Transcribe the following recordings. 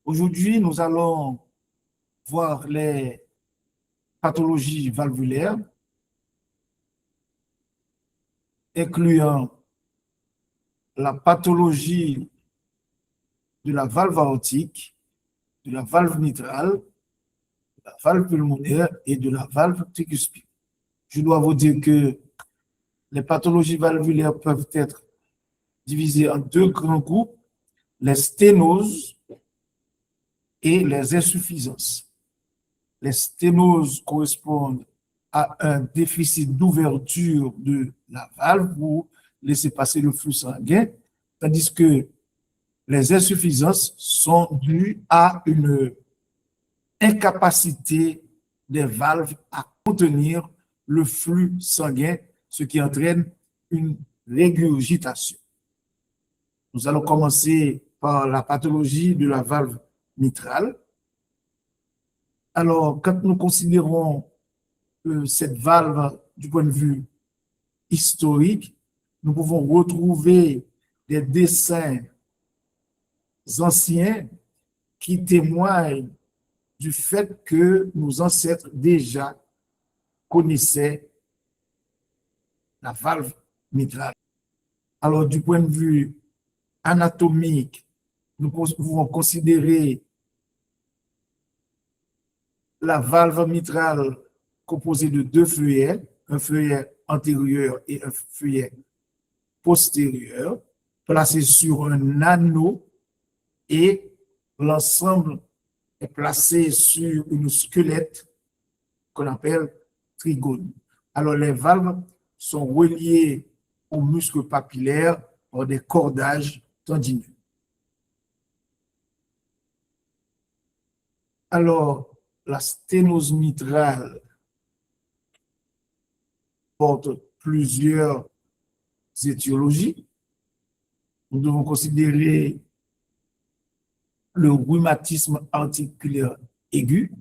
Aujourd'hui, nous allons voir les pathologies valvulaires, incluant la pathologie de la valve aortique, de la valve mitrale, de la valve pulmonaire et de la valve tricuspide. Je dois vous dire que les pathologies valvulaires peuvent être divisées en deux grands groupes, les sténoses et les insuffisances. Les sténoses correspondent à un déficit d'ouverture de la valve pour laisser passer le flux sanguin, tandis que les insuffisances sont dues à une incapacité des valves à contenir le flux sanguin, ce qui entraîne une régurgitation. Nous allons commencer par la pathologie de la valve mitrale. Alors, quand nous considérons cette valve du point de vue historique, nous pouvons retrouver des dessins anciens qui témoignent du fait que nos ancêtres déjà connaissaient la valve mitrale. Alors, du point de vue anatomique, nous pouvons considérer la valve mitrale composée de deux feuillets, un feuillet antérieur et un feuillet postérieur, placés sur un anneau, et l'ensemble est placé sur une squelette qu'on appelle trigone. Alors, les valves sont reliées aux muscles papillaires par des cordages tendineux. Alors, la sténose mitrale porte plusieurs étiologies. Nous devons considérer le rhumatisme articulaire aigu,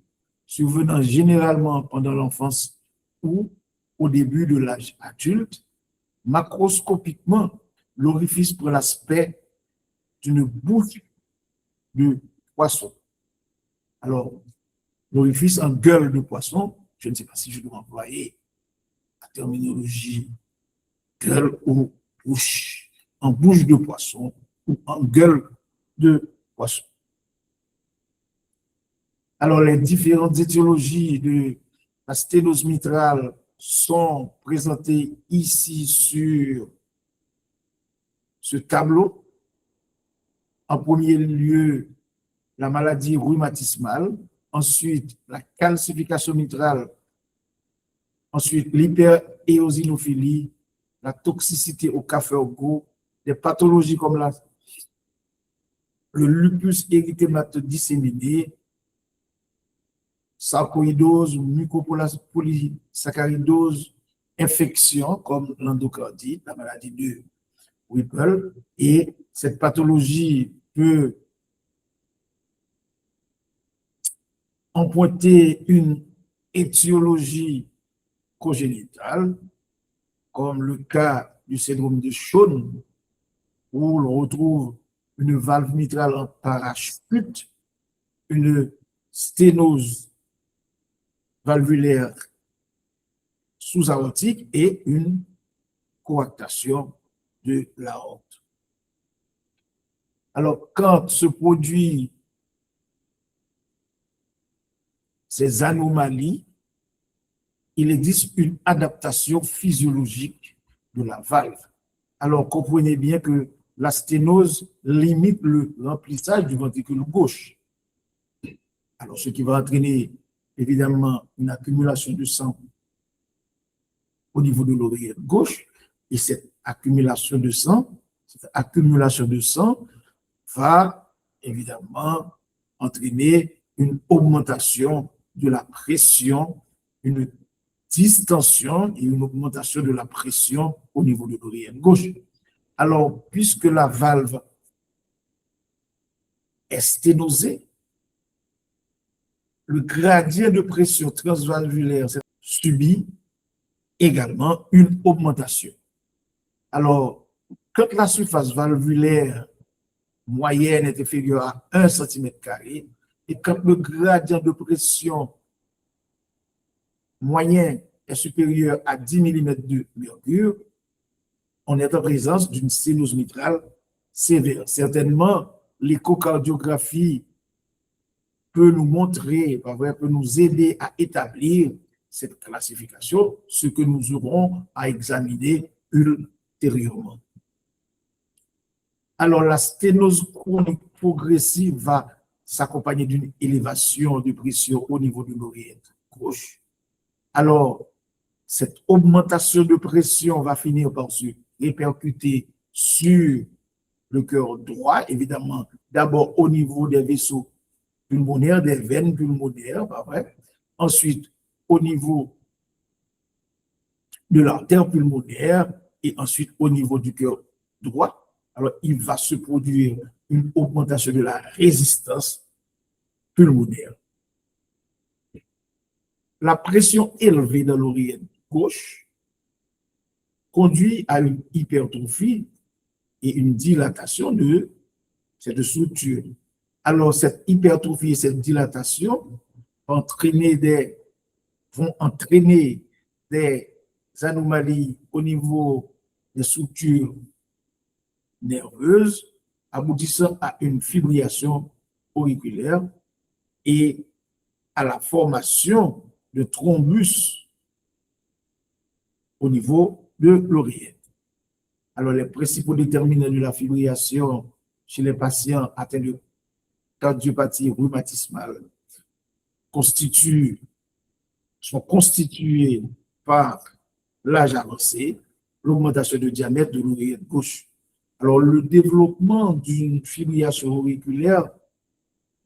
survenant généralement pendant l'enfance ou au début de l'âge adulte. Macroscopiquement, l'orifice prend l'aspect d'une bouche de poisson. Alors, l'orifice en gueule de poisson, je ne sais pas si je dois employer la terminologie gueule ou bouche, en bouche de poisson ou en gueule de poisson. Alors, les différentes étiologies de la sténose mitrale sont présentées ici sur ce tableau. En premier lieu, la maladie rhumatismale, ensuite la calcification mitrale, ensuite l'hyperéosinophilie, la toxicité au café au goût, des pathologies comme le lupus érythémateux disséminé, sarcoïdose, mucopolysaccharidose, infection comme l'endocardite, la maladie de Whipple, et cette pathologie peut emprunter une étiologie congénitale, comme le cas du syndrome de Shawn, où l'on retrouve une valve mitrale en parachute, une sténose valvulaire sous-aortique et une coarctation de l'aorte. Alors, quand se produit ces anomalies, il existe une adaptation physiologique de la valve. Alors, comprenez bien que la sténose limite le remplissage du ventricule gauche. Alors, ce qui va entraîner évidemment une accumulation de sang au niveau de l'oreillette gauche, et cette accumulation de sang va évidemment entraîner une augmentation de la pression, une distension et une augmentation de la pression au niveau de l'oreillette gauche. Alors, puisque la valve est sténosée, le gradient de pression transvalvulaire subit également une augmentation. Alors, quand la surface valvulaire moyenne est inférieure à 1 cm², et quand le gradient de pression moyen est supérieur à 10 mm de mercure, on est en présence d'une sténose mitrale sévère. Certainement, l'échocardiographie peut nous montrer, peut nous aider à établir cette classification, ce que nous aurons à examiner ultérieurement. Alors, la sténose chronique progressive va s'accompagner d'une élévation de pression au niveau de l'oreillette gauche. Alors, cette augmentation de pression va finir par se répercuter sur le cœur droit, évidemment, d'abord au niveau des vaisseaux pulmonaires, des veines pulmonaires, pas vrai? Ensuite, au niveau de l'artère pulmonaire et ensuite au niveau du cœur droit. Alors, il va se produire une augmentation de la résistance pulmonaire. La pression élevée dans l'oreillette gauche conduit à une hypertrophie et une dilatation de cette structure. Alors, cette hypertrophie et cette dilatation vont entraîner des anomalies au niveau des structures nerveuses, aboutissant à une fibrillation auriculaire et à la formation de thrombus au niveau de l'oreillette. Alors, les principaux déterminants de la fibrillation chez les patients atteints de cardiopathie rhumatismale sont constitués par l'âge avancé, l'augmentation de diamètre de l'oreillette gauche. Alors, le développement d'une fibrillation auriculaire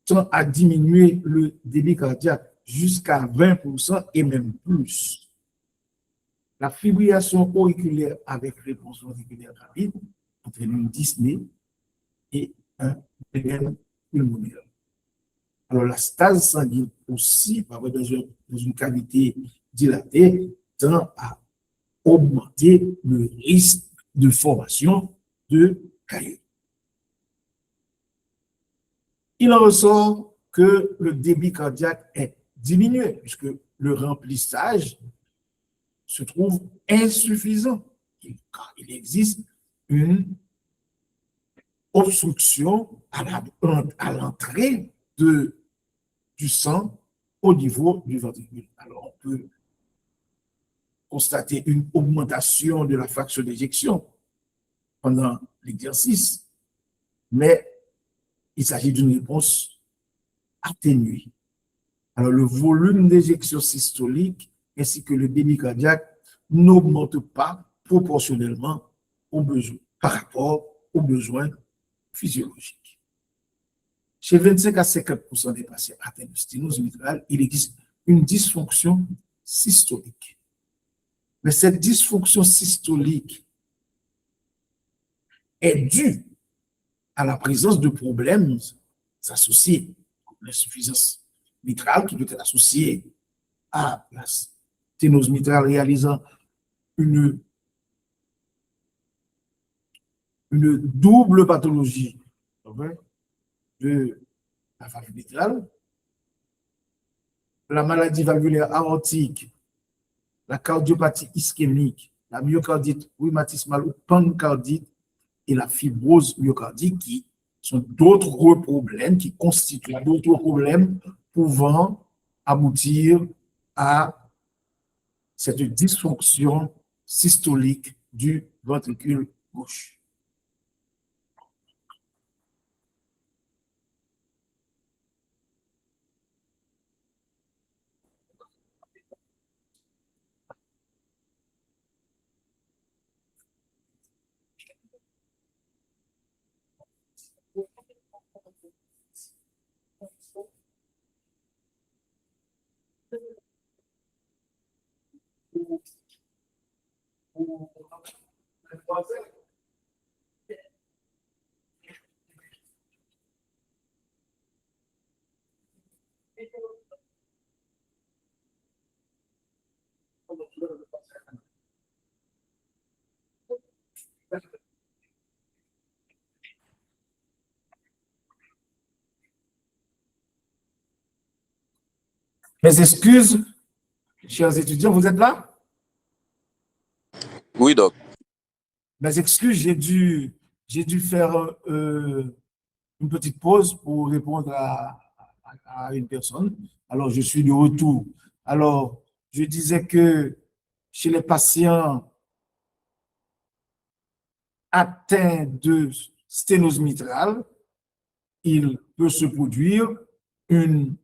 tend à diminuer le débit cardiaque jusqu'à 20% et même plus. La fibrillation auriculaire avec réponse auriculaire rapide entraîne une dyspnée et un édème pulmonaire. Alors, la stase sanguine aussi, dans une cavité dilatée, tend à augmenter le risque de formation de caillots. Il en ressort que le débit cardiaque est diminué puisque le remplissage se trouve insuffisant. Car il existe une obstruction à l'entrée du sang au niveau du ventricule. Alors, on peut constater une augmentation de la fraction d'éjection pendant l'exercice, mais il s'agit d'une réponse atténuée. Alors, le volume d'éjection systolique ainsi que le débit cardiaque n'augmentent pas proportionnellement aux besoins, par rapport aux besoins physiologiques. Chez 25 à 50% des patients atteints de sténose mitrale, il existe une dysfonction systolique. Mais cette dysfonction systolique est due à la présence de problèmes associés à l'insuffisance mitrale qui peut être associée à la sténose mitrale réalisant une double pathologie de la valve mitrale, la maladie valvulaire aortique, la cardiopathie ischémique, la myocardite rhumatismale ou pancardite et la fibrose myocardique qui sont d'autres problèmes, qui constituent d'autres problèmes pouvant aboutir à cette dysfonction systolique du ventricule gauche. Mes excuses, chers étudiants, vous êtes là? Oui, doc. Mes excuses, j'ai dû faire une petite pause pour répondre à une personne. Alors, je suis de retour. Alors, je disais que chez les patients atteints de sténose mitrale, il peut se produire une,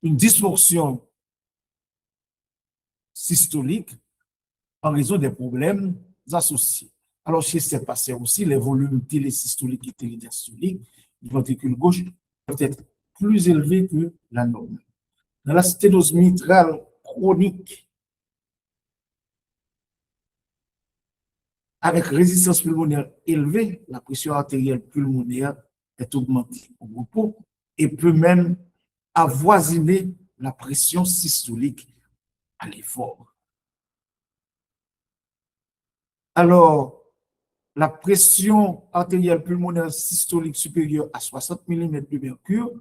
une dysfonction systolique en raison des problèmes associés. Alors, chez ces patients aussi, les volumes télésystoliques et télédiastoliques du ventricule gauche peuvent être plus élevés que la norme. Dans la sténose mitrale chronique, avec résistance pulmonaire élevée, la pression artérielle pulmonaire est augmentée au repos et peut même avoisiner la pression systolique à l'effort. Alors, la pression artérielle pulmonaire systolique supérieure à 60 mm de mercure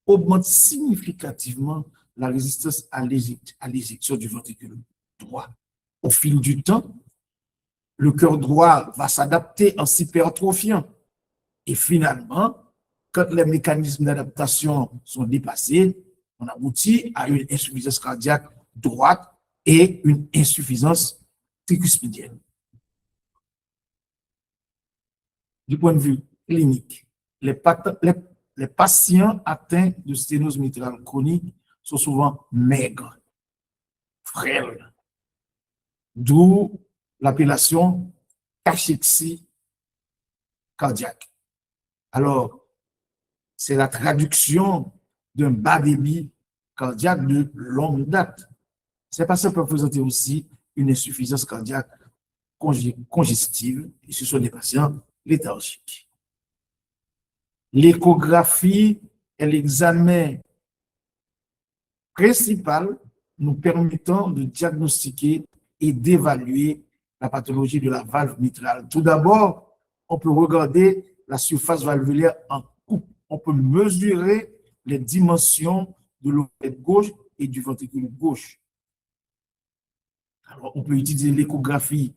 augmente significativement la résistance à l'éjection du ventricule droit. Au fil du temps, le cœur droit va s'adapter en s'hypertrophiant. Et finalement, quand les mécanismes d'adaptation sont dépassés, on aboutit à une insuffisance cardiaque droite et une insuffisance tricuspidienne. Du point de vue clinique, les patients atteints de sténose mitrale chronique sont souvent maigres, frêles, d'où l'appellation cachexie cardiaque. Alors, c'est la traduction d'un bas débit cardiaque de longue date. Ces patients peuvent présenter aussi une insuffisance cardiaque congestive et ce sont des patients léthargiques. L'échographie est l'examen principal nous permettant de diagnostiquer et d'évaluer la pathologie de la valve mitrale. Tout d'abord, on peut regarder la surface valvulaire en coupe. On peut mesurer les dimensions de l'oreille gauche et du ventricule gauche. Alors, on peut utiliser l'échographie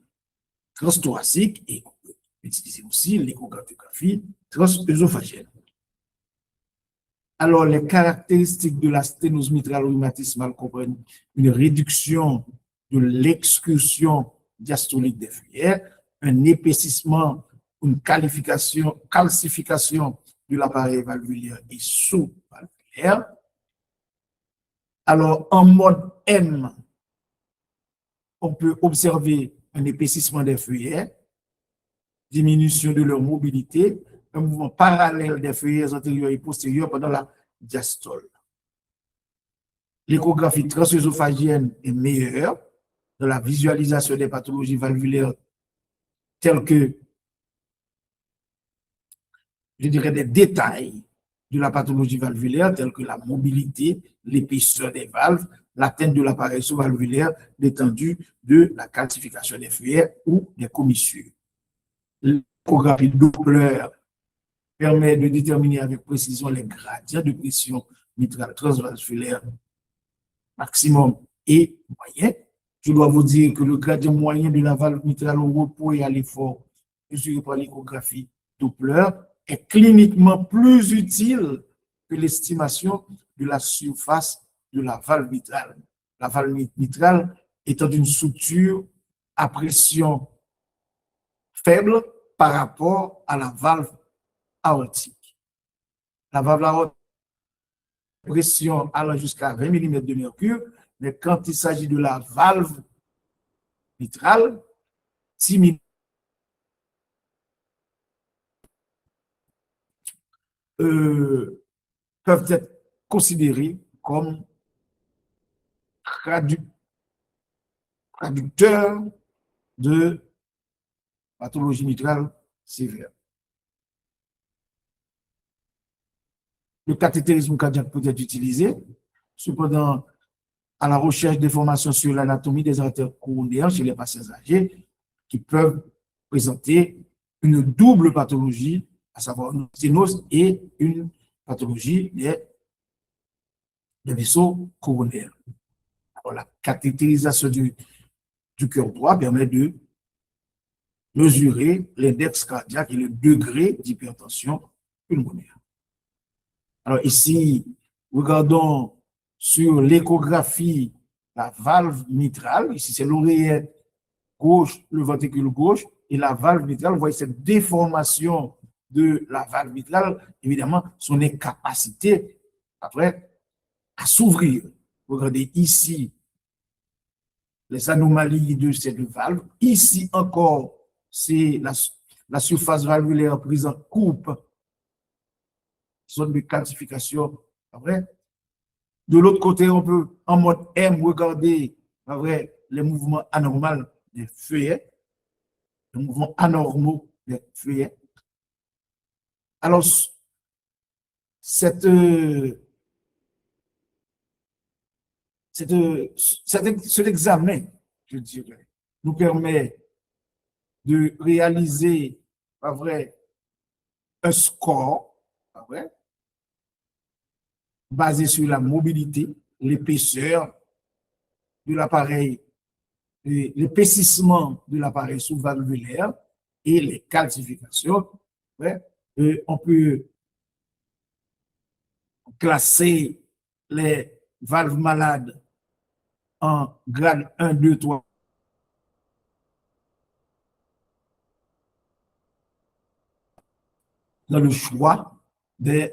transthoracique et on peut utiliser aussi l'échographie transœsophagienne. Alors, les caractéristiques de la sténose mitrale rhumatismale comprennent une réduction de l'excursion diastolique des fuyères, un épaississement, une calcification de l'appareil valvulaire et sous-valvulaire. Alors, en mode M, on peut observer un épaississement des fuyères, diminution de leur mobilité, un mouvement parallèle des feuillets antérieures et postérieures pendant la diastole. L'échographie transœsophagienne est meilleure dans la visualisation des pathologies valvulaires telles que, je dirais, des détails de la pathologie valvulaire tels que la mobilité, l'épaisseur des valves, l'atteinte de l'appareil sous-valvulaire, l'étendue de la calcification des feuillets ou des commissures. L'échographie Doppler permet de déterminer avec précision les gradients de pression mitrale transvalvulaire maximum et moyen. Je dois vous dire que le gradient moyen de la valve mitrale au repos et à l'effort, mesuré par l'échographie Doppler, est cliniquement plus utile que l'estimation de la surface de la valve mitrale. La valve mitrale étant une structure à pression faible par rapport à la valve aortique. La valve aortique a une pression allant jusqu'à 20 mm de mercure, mais quand il s'agit de la valve mitrale, 6 mm peuvent être considérés comme traducteurs de pathologie mitrale sévère. Le cathétérisme cardiaque peut être utilisé, cependant, à la recherche d'informations sur l'anatomie des artères coronaires chez les patients âgés qui peuvent présenter une double pathologie, à savoir une sténose et une pathologie des vaisseaux coronaires. Alors, la cathétérisation du cœur droit permet de mesurer l'index cardiaque et le degré d'hypertension pulmonaire. Alors ici, regardons sur l'échographie la valve mitrale. Ici, c'est l'oreillette gauche, le ventricule gauche, et la valve mitrale. Vous voyez cette déformation de la valve mitrale, évidemment, son incapacité après à s'ouvrir. Regardez ici les anomalies de cette valve. Ici encore, c'est la surface valvulaire prise en coupe, zone de calcification. Après, de l'autre côté, on peut, en mode M, regarder après, les mouvements anormaux des feuillets, les mouvements anormaux des feuillets. Alors, cet examen, je dirais, nous permet de réaliser, pas vrai, un score, pas vrai, basé sur la mobilité, l'épaisseur de l'appareil, l'épaississement de l'appareil sous-valvulaire et les calcifications. Ouais. On peut classer les valves malades en grade 1, 2, 3. Dans le choix du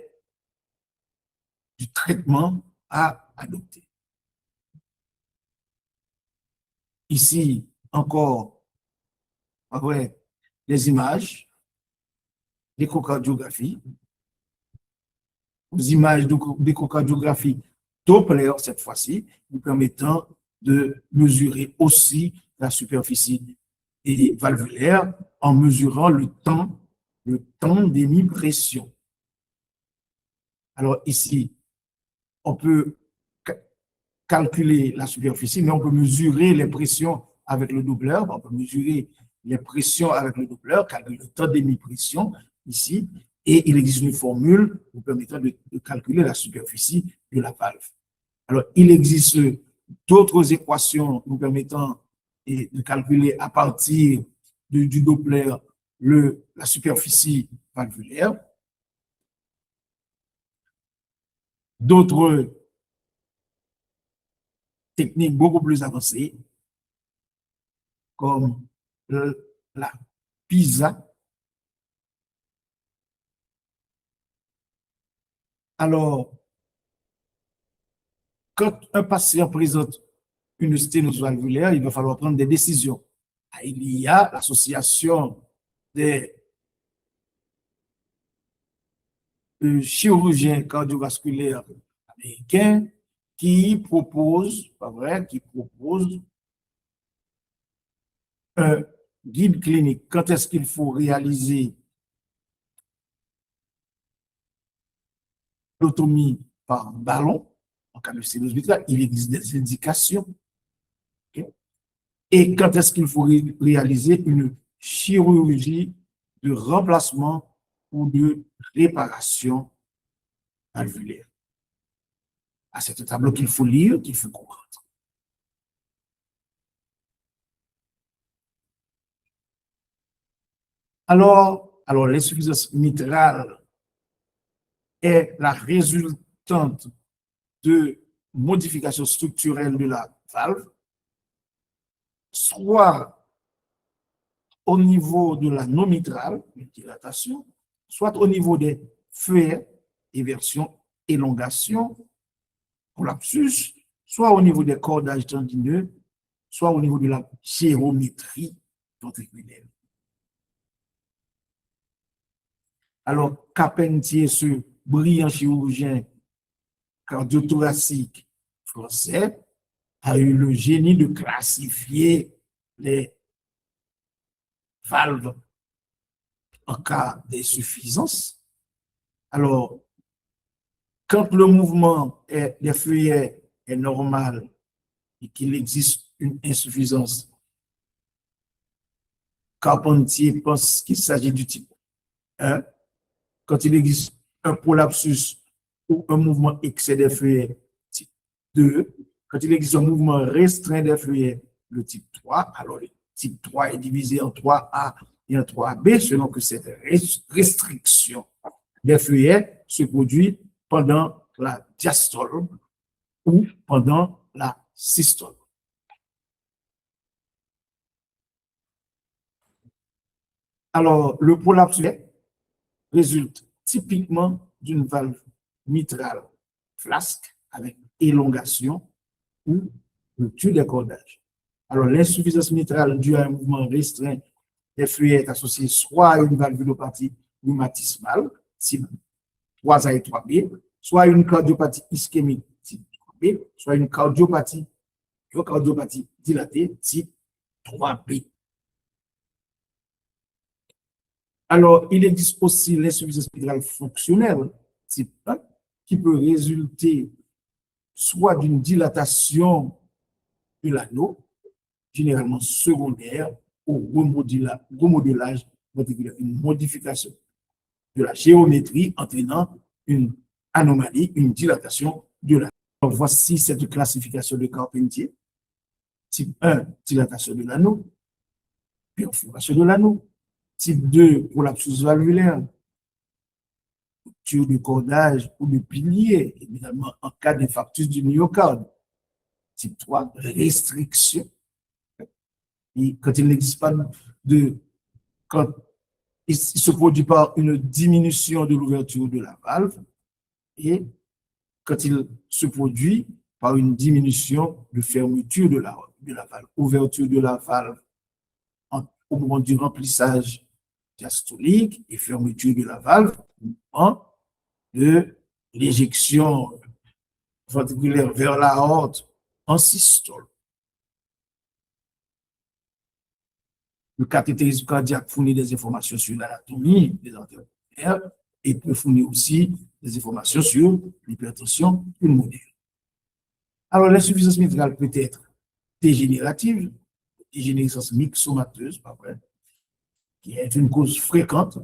traitement à adopter. Ici, encore, après, les images, l'échocardiographie, aux images d'échocardiographie Doppler, cette fois-ci, nous permettant de mesurer aussi la superficie valvulaire en mesurant le temps d'émission. Alors ici, on peut calculer la superficie, mais on peut mesurer les pressions avec le doubleur. On peut mesurer les pressions avec le doubleur, calculer le temps d'émission ici, et il existe une formule vous permettant de calculer la superficie de la valve. Alors, il existe d'autres équations nous permettant de calculer à partir du Doppler la superficie valvulaire. D'autres techniques beaucoup plus avancées, comme la PISA. Alors, quand un patient présente une sténose valvulaire, il va falloir prendre des décisions. Il y a l'association des chirurgiens cardiovasculaires américains qui propose, pas vrai, qui propose un guide clinique. Quand est-ce qu'il faut réaliser l'automie par ballon en cas de sténose mitrale? Il existe des indications. Okay? Et quand est-ce qu'il faut réaliser une chirurgie de remplacement ou de réparation valvulaire? C'est un tableau qu'il faut lire, qu'il faut comprendre. Alors l'insuffisance mitrale est la résultante de modifications structurelles de la valve, soit au niveau de la non mitrale, une dilatation, soit au niveau des feuillets, éversion, élongation, prolapsus, soit au niveau des cordages tendineux, soit au niveau de la géométrie ventriculaire. Alors, Carpentier, ce brillant chirurgien cardiothoracique français, a eu le génie de classifier les valves en cas d'insuffisance. Alors, quand le mouvement des feuillets est normal et qu'il existe une insuffisance, Carpentier pense qu'il s'agit du type 1. Quand il existe un prolapsus ou un mouvement excès des feuillets type 2. Quand il existe un mouvement restreint des feuillets, le type 3, alors le type 3 est divisé en 3A et en 3B, selon que cette restriction des feuillets se produit pendant la diastole ou pendant la systole. Alors, le prolapse résulte typiquement d'une valve mitrale flasque avec élongation ou rupture des cordages. Alors, l'insuffisance mitrale due à un mouvement restreint des feuillets est associée soit à une valvulopathie rhumatismale, type 3A et 3B, soit à une cardiopathie ischémique, type 3B, soit à une cardiopathie dilatée, type 3B. Alors, il existe aussi l'insuffisance mitrale fonctionnelle, type 1, qui peut résulter soit d'une dilatation de l'anneau, généralement secondaire, au remodelage ventriculaire, une modification de la géométrie entraînant une anomalie, une dilatation de l'anneau. Voici cette classification de Carpentier. Type 1, dilatation de l'anneau, perforation de l'anneau. Type 2, prolapsus valvulaire, rupture de cordage ou de pilier, évidemment en cas d'infarctus du myocarde. Type 3, restriction. Et quand il n'existe pas quand il se produit par une diminution de l'ouverture de la valve et quand il se produit par une diminution de fermeture de la valve, ouverture de la valve au moment du remplissage diastolique et fermeture de la valve de l'éjection ventriculaire vers la aorte en systole. Le cathétérisme cardiaque fournit des informations sur l'anatomie des artères pulmonaires et peut fournir aussi des informations sur l'hypertension pulmonaire. Alors, l'insuffisance mitrale peut être dégénérative, dégénérescence myxomateuse, pas vrai, qui est une cause fréquente,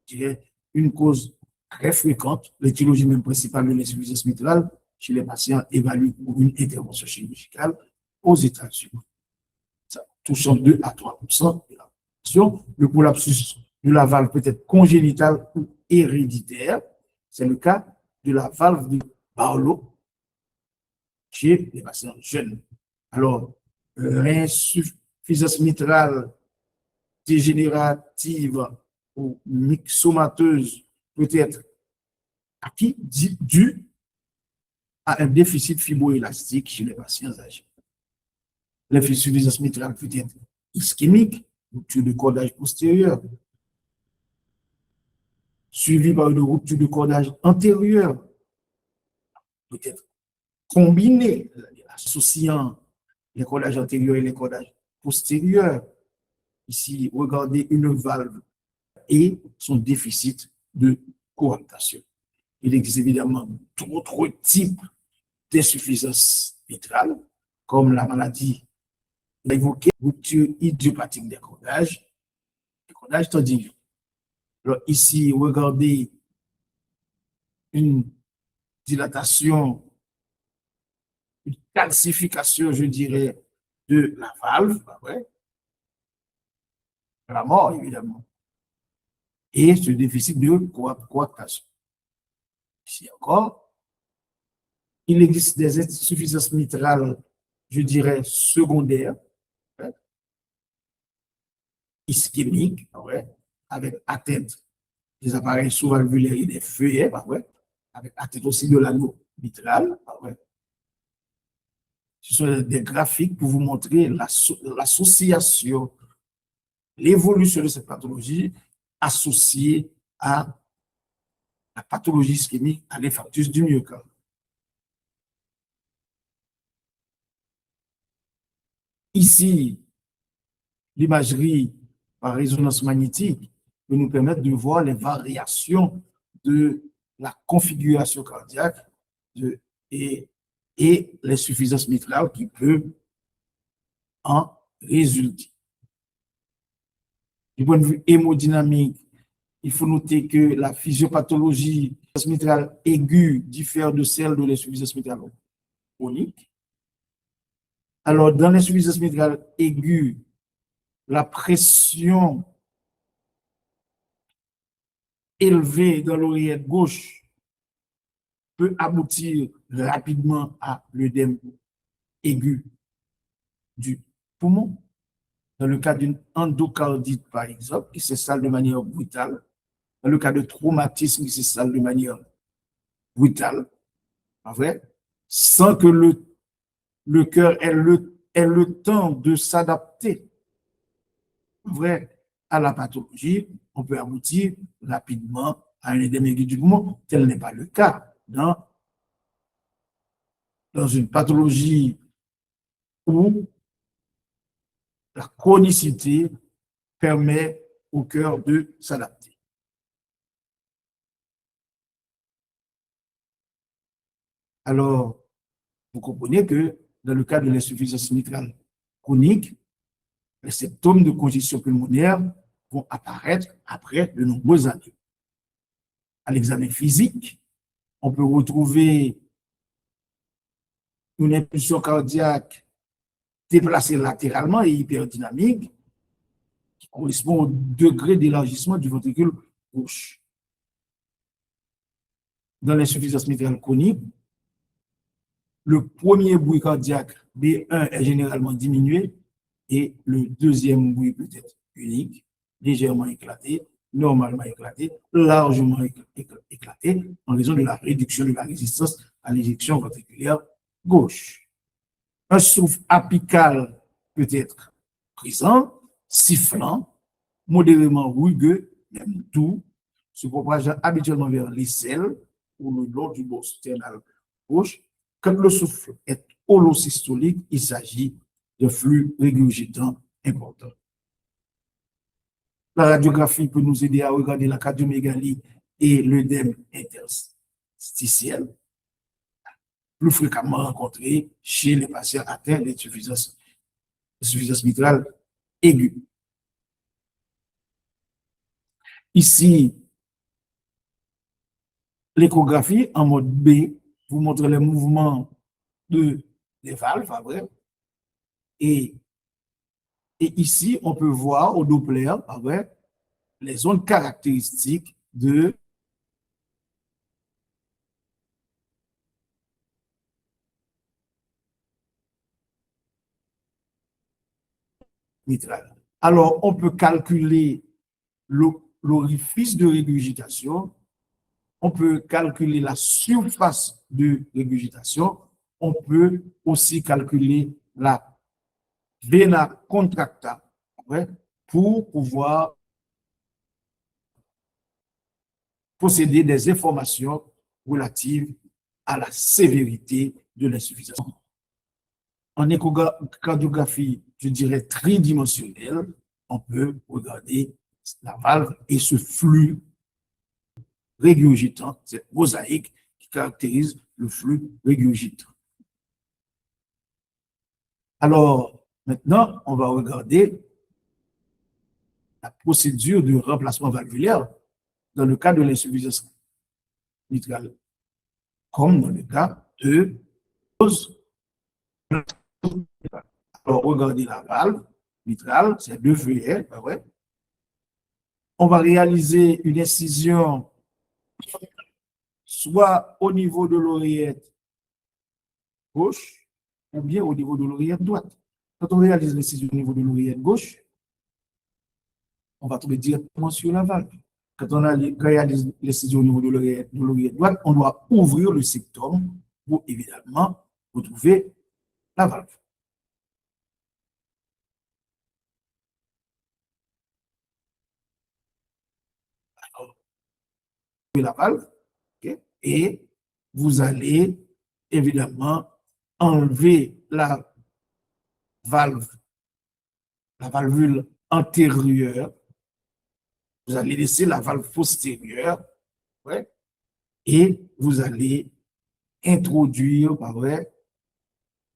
qui est une cause très fréquente, l'étiologie même principale de l'insuffisance mitrale chez les patients évalués pour une intervention chirurgicale aux États-Unis. Touchant 2 à 3% de la population. Le prolapsus de la valve peut être congénital ou héréditaire. C'est le cas de la valve de Barlow chez les patients jeunes. Alors, l'insuffisance mitrale dégénérative ou myxomateuse peut être due à un déficit fibroélastique chez les patients âgés. L'insuffisance mitrale peut être ischémique, rupture de cordage postérieur, suivie par une rupture de cordage antérieur, peut être combinée, associant les cordages antérieurs et les cordages postérieurs. Ici, regardez une valve et son déficit de coaptation. Il existe évidemment d'autres types d'insuffisance mitrale, comme la maladie évoquée, rupture idiopathique des cordages tendineux. Alors ici, regardez une dilatation, une calcification, je dirais, de la valve, ouais, la mort, évidemment, et ce déficit de coaptation. Ici encore, il existe des insuffisances mitrales, je dirais, secondaires, ouais, ischémiques, ouais, avec atteinte des appareils sous-valvulaires et des feuillets, ouais, avec atteinte aussi de l'anneau mitral. Ouais. Ce sont des graphiques pour vous montrer l'association, l'évolution de cette pathologie associée à la pathologie ischémique, à l'infarctus du myocarde. Ici, l'imagerie par résonance magnétique peut nous permettre de voir les variations de la configuration cardiaque et l'insuffisance mitrale qui peut en résulter. Du point de vue hémodynamique, il faut noter que la physiopathologie mitrale aiguë diffère de celle de l'insuffisance mitrale chronique. Alors, dans l'insuffisance mitrale aiguë, la pression élevée dans l'oreillette gauche peut aboutir rapidement à l'œdème aigu du poumon. Dans le cas d'une endocardite, par exemple, qui s'installe de manière brutale, dans le cas de traumatisme qui s'installe de manière brutale, en vrai, sans que le cœur ait le temps de s'adapter, en vrai, à la pathologie, on peut aboutir rapidement à un œdème aigu du poumon. Tel n'est pas le cas dans une pathologie où la chronicité permet au cœur de s'adapter. Alors, vous comprenez que dans le cas de l'insuffisance mitrale chronique, les symptômes de congestion pulmonaire vont apparaître après de nombreuses années. À l'examen physique, on peut retrouver une impulsion cardiaque déplacée latéralement et hyperdynamique qui correspond au degré d'élargissement du ventricule gauche. Dans l'insuffisance mitrale chronique, le premier bruit cardiaque B1 est généralement diminué et le deuxième bruit peut être unique, légèrement éclaté, normalement éclaté, largement éclaté en raison de la réduction de la résistance à l'éjection ventriculaire gauche. Un souffle apical peut être présent, sifflant, modérément rugueux, même doux, se propageant habituellement vers l'aisselle ou le long du bord sternal gauche. Quand le souffle est holosystolique, il s'agit de flux régurgitant important. La radiographie peut nous aider à regarder la cardiomégalie et l'œdème interstitiel, plus fréquemment rencontré chez les patients atteints d'insuffisance mitrale aiguë. Ici, l'échographie en mode B vous montre les mouvements des valves, vrai? Et ici, on peut voir au Doppler, vrai, les zones caractéristiques de mitrale. Alors, on peut calculer l'orifice de régurgitation, on peut calculer la surface de régurgitation, on peut aussi calculer la vena contracta, ouais, pour pouvoir posséder des informations relatives à la sévérité de l'insuffisance. En échocardiographie, je dirais tridimensionnelle, on peut regarder la valve et ce flux régurgitant, cette mosaïque qui caractérise le flux régurgitant. Alors, maintenant, on va regarder la procédure de remplacement valvulaire dans le cas de l'insuffisance mitrale, comme dans le cas de alors, regardez la valve mitrale, c'est deux feuillets, ouais. On va réaliser une incision soit au niveau de l'oreillette gauche ou bien au niveau de l'oreillette droite. Quand on réalise l'incision au niveau de l'oreillette gauche, on va tomber directement sur la valve. Quand on réalise l'incision au niveau de l'oreillette droite, on doit ouvrir le septum pour évidemment retrouver la valve. Alors, la valve, okay, et vous allez évidemment enlever la valvule antérieure, vous allez laisser la valve postérieure, ouais, et vous allez introduire, ouais,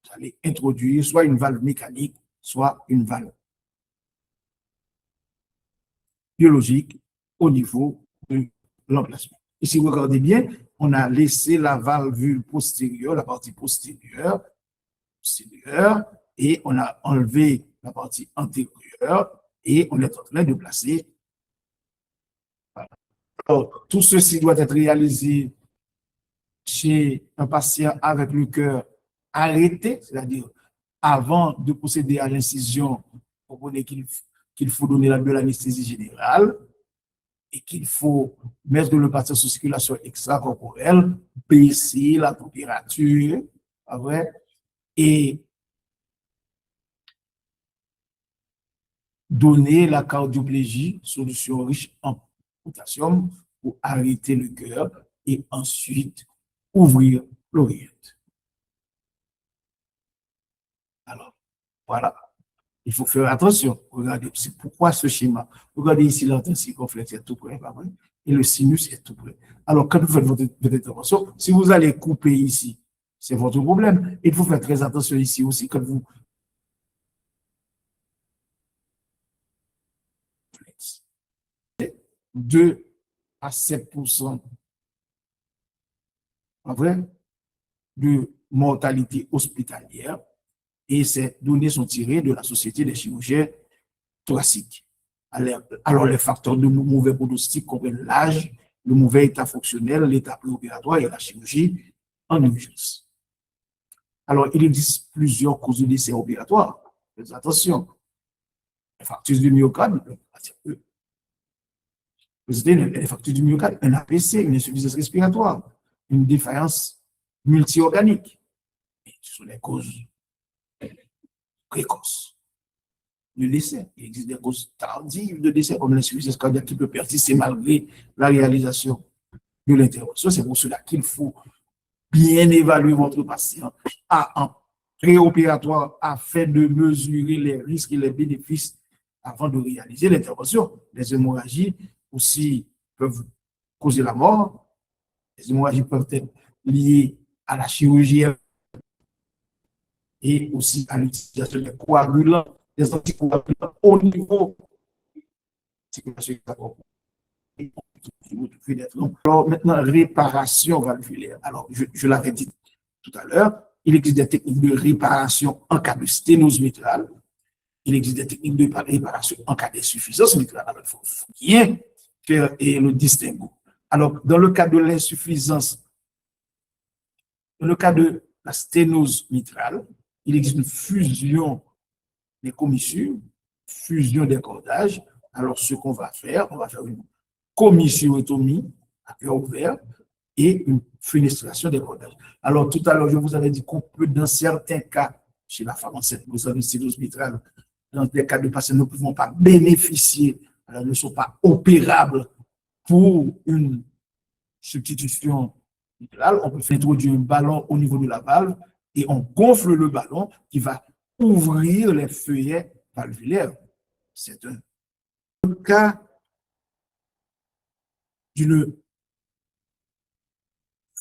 vous allez introduire soit une valve mécanique, soit une valve biologique au niveau de l'emplacement. Ici, regardez bien, on a laissé la valvule postérieure, la partie postérieure, et on a enlevé la partie antérieure et on est en train de placer. Voilà. Alors, tout ceci doit être réalisé chez un patient avec le cœur arrêté, c'est-à-dire avant de procéder à l'incision, vous comprenez qu'il faut donner de l'anesthésie générale et qu'il faut mettre le patient sous circulation extracorporelle, baisser la température, après, et donner la cardioplégie, solution riche en potassium, pour arrêter le cœur et ensuite ouvrir l'oreillette. Alors, voilà. Il faut faire attention. Regardez, c'est pourquoi ce schéma. Regardez ici, l'antenne circonflexe est tout près, pas vrai? Et le sinus est tout près. Alors, quand vous faites votre intervention, si vous allez couper ici, c'est votre problème. Il faut faire très attention ici aussi quand vous 2 à 7% en vrai, de mortalité hospitalière et ces données sont tirées de la Société des chirurgiens thoraciques. Alors, les facteurs de mauvais pronostic comprennent l'âge, le mauvais état fonctionnel, l'état préopératoire et la chirurgie en urgence. Alors, il existe plusieurs causes de décès opératoires. Faites attention. Infarctus du myocarde, l'infarctus du myocarde, un APC, une insuffisance respiratoire, une défaillance multi-organique. Ce sont les causes précoces de décès. Il existe des causes tardives de décès, comme l'insuffisance cardiaque qui peut persister malgré la réalisation de l'intervention. C'est pour cela qu'il faut bien évaluer votre patient en préopératoire afin de mesurer les risques et les bénéfices avant de réaliser l'intervention. Les hémorragies aussi peuvent causer la mort. Les hémorragies peuvent être liées à la chirurgie et aussi à l'utilisation des coagulants, des anticoagulants au niveau alors maintenant, réparation valvulaire. Alors, je l'avais dit tout à l'heure, il existe des techniques de réparation en cas de sténose mitrale. Il existe des techniques de réparation en cas d'insuffisance mitrale. Alors, il faut bien faire le distinguo. Alors, dans le cas de l'insuffisance, dans le cas de la sténose mitrale, il existe une fusion des commissures, fusion des cordages. Alors, ce qu'on va faire, on va faire une commissurotomie à cœur ouvert et une fenestration des cordages. Alors, tout à l'heure, je vous avais dit qu'on peut, dans certains cas, chez la femme enceinte, vous avez une sténose mitrale, dans des cas de patients ne pouvons pas bénéficier, alors ne sont pas opérables pour une substitution mitrale. On peut faire introduire un ballon au niveau de la valve et on gonfle le ballon qui va ouvrir les feuillets valvulaires. C'est un cas d'une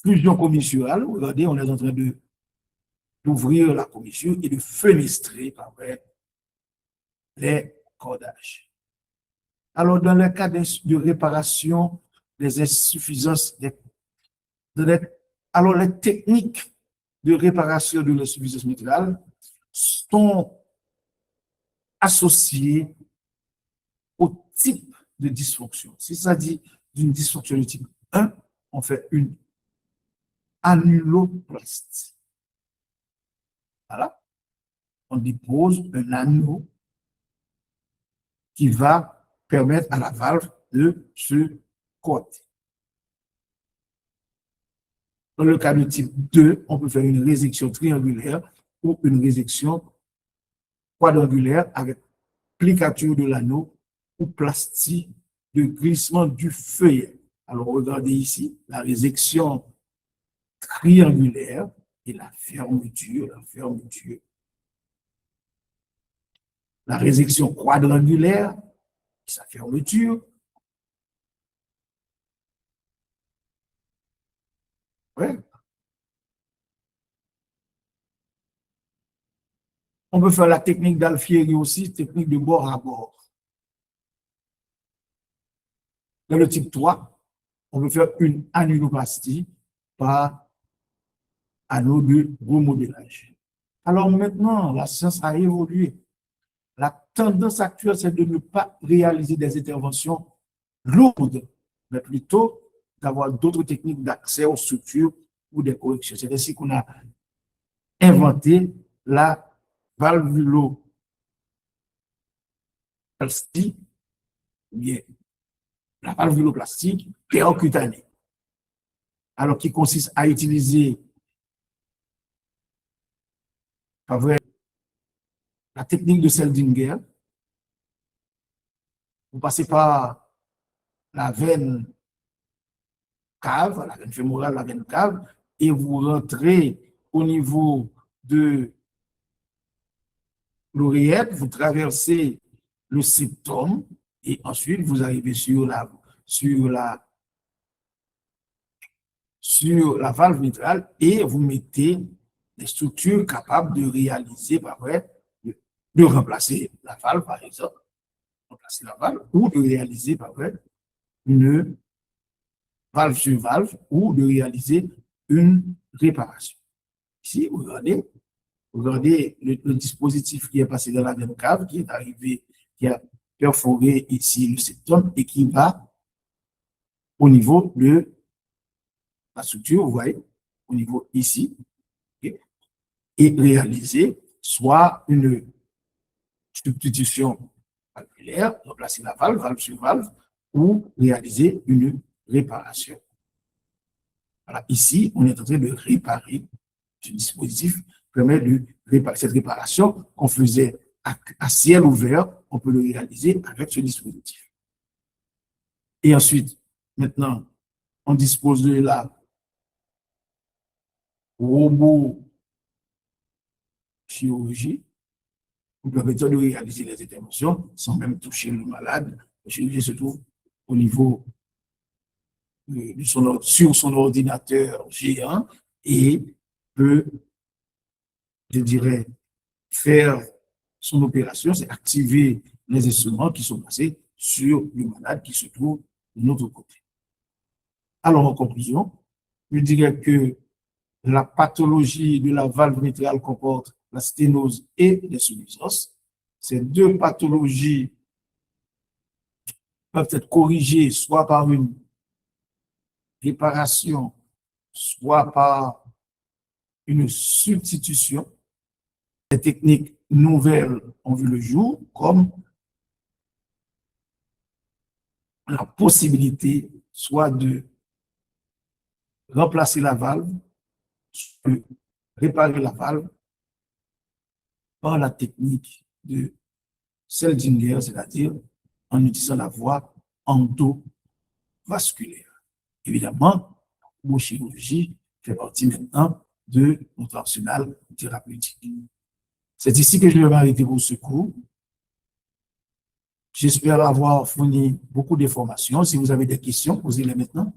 fusion commissurale. Regardez, on est en train d'ouvrir la commissure et de fenestrer les cordages. Alors, dans le cas de réparation des insuffisances, alors les techniques de réparation de l'insuffisance mitrale sont associées au type de dysfonction. Si ça dit d'une dysfonction de type 1, on fait une annuloplastie. Voilà. On dépose un anneau qui va permettre à la valve de se coter. Dans le cas de type 2, on peut faire une résection triangulaire ou une résection quadrangulaire avec plicature de l'anneau ou plastie de glissement du feuillet. Alors, regardez ici, la résection triangulaire et la fermeture. La résection quadrangulaire, sa fermeture. Ouais. On peut faire la technique d'Alfieri aussi, technique de bord à bord. Dans le type 3, on peut faire une annuloplastie par anneau de remodelage. Alors maintenant, la science a évolué. La tendance actuelle, c'est de ne pas réaliser des interventions lourdes, mais plutôt d'avoir d'autres techniques d'accès aux structures ou des corrections. C'est ainsi qu'on a inventé la valvuloplastie, bien, la valvuloplastie percutanée. Alors, qui consiste à utiliser la technique de Seldinger. Vous passez par la veine cave, la veine fémorale, la veine cave, et vous rentrez au niveau de l'oreillette, vous traversez le septum, et ensuite vous arrivez sur la valve mitrale et vous mettez des structures capables de réaliser, de remplacer la valve, par exemple, remplacer la valve, ou de réaliser, une valve sur valve, ou de réaliser une réparation. Ici, vous regardez le dispositif qui est passé dans la veine cave, qui est arrivé, qui a perforé ici le septum et qui va au niveau de la structure, vous voyez, au niveau ici, okay, et réaliser soit une substitution valvulaire, remplacer la valve, valve sur valve, ou réaliser une réparation. Voilà, ici, on est en train de réparer ce dispositif qui permet de réparer cette réparation qu'on faisait à ciel ouvert, on peut le réaliser avec ce dispositif. Et ensuite, maintenant, on dispose de la robochirurgie pour permettre de réaliser les interventions sans même toucher le malade. Le chirurgien se trouve au niveau sur son ordinateur géant et peut, je dirais, faire son opération, c'est activer les instruments qui sont placés sur le malade qui se trouve de l'autre côté. Alors, en conclusion, je dirais que la pathologie de la valve mitrale comporte la sténose et l'insuffisance. Ces deux pathologies peuvent être corrigées soit par une réparation, soit par une substitution. Des techniques nouvelles ont vu le jour, comme la possibilité soit de remplacer la valve, de réparer la valve par la technique de Seldinger, c'est-à-dire en utilisant la voie endovasculaire. Évidemment, la chirurgie fait partie maintenant de notre arsenal thérapeutique. C'est ici que je vais m'arrêter pour ce cours. J'espère avoir fourni beaucoup d'informations. Si vous avez des questions, posez-les maintenant.